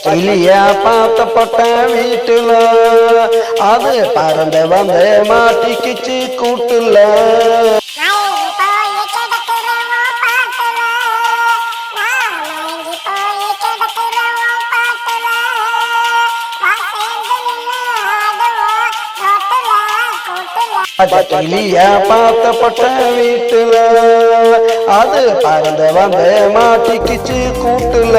கிளிய பார்த்தப்பட்ட வீட்டுல அது பறந்து வந்து மாட்டிக்கிச்சு கூட்டுல. கிளிய பார்த்தப்பட்ட வீட்டுல அது பறந்து வந்து மாட்டிக்கிச்சு கூட்டுல.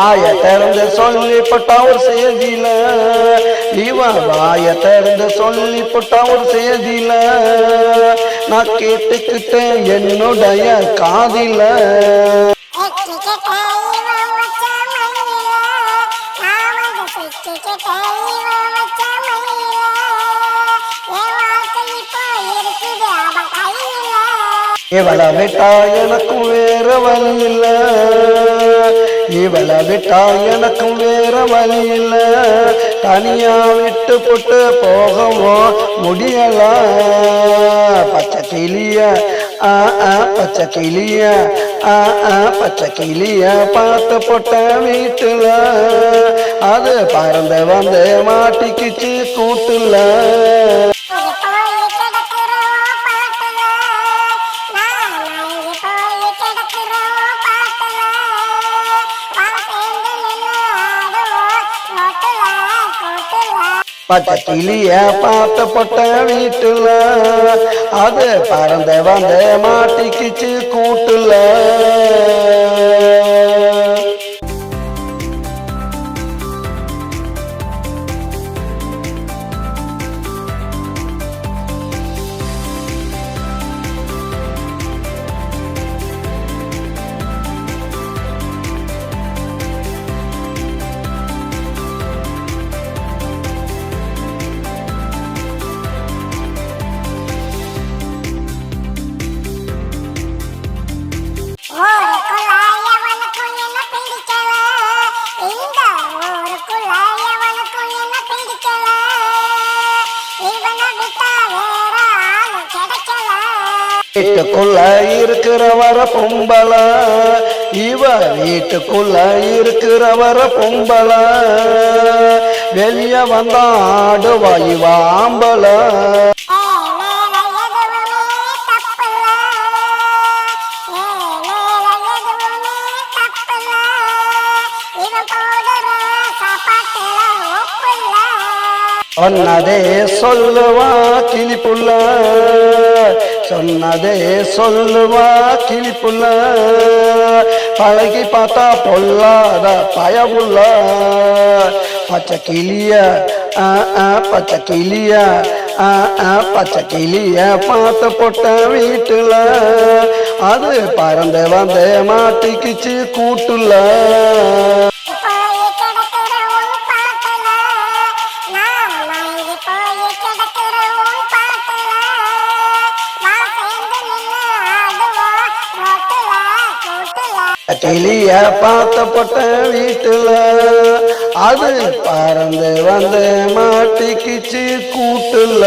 ஆய திறந்து சொல்லிப்பட்டா ஒரு செய்தியில இவன் வாய திறந்து சொல்லிப்பட்டா ஒரு செய்தியில நான் கேட்டுக்கிட்டேன் என்னுடைய காதில. இவளை விட்டா எனக்கும் வேற வழி இல்ல, இவளை விட்டா எனக்கும் வேற வழி இல்ல, தனியா விட்டு போட்டு போகவும் முடியல. பச்சை கிளிய பச்சை கிளிய பச்சை கிளிய பார்த்து போட்ட வீட்டுல அது பறந்து வந்து மாட்டிக்கிச்சு கூட்டுல. பச்சை கிளிய பார்த்தப்பட்ட வீட்டுல அது பறந்து வந்து மாட்டிக்கிச்சு கூட்டுல. வீட்டுக்குள்ள இருக்கிறவர பொம்பள இவ வீட்டுக்குள்ள இருக்கிறவர பொம்பள வெளிய வந்தா ஆடுவா இவ ஆம்பள. சொன்னதே சொல்லுவா கிளிப்புள்ள, சொன்னதே சொல்லுவா கிளிப்புள்ள, பழகி பார்த்தா பொல்லாத பயவுள்ள. பச்சை கிளிய பச்சை கிளிய பச்சை கிளிய பார்த்து போட்ட வீட்டுல அது பறந்து வந்து மாட்டிக்கிச்சு கூட்டுல. கிளிய பார்த்தப்பட்ட வீட்டுல அது பறந்து வந்து மாட்டிக்கிச்சு கூட்டுல.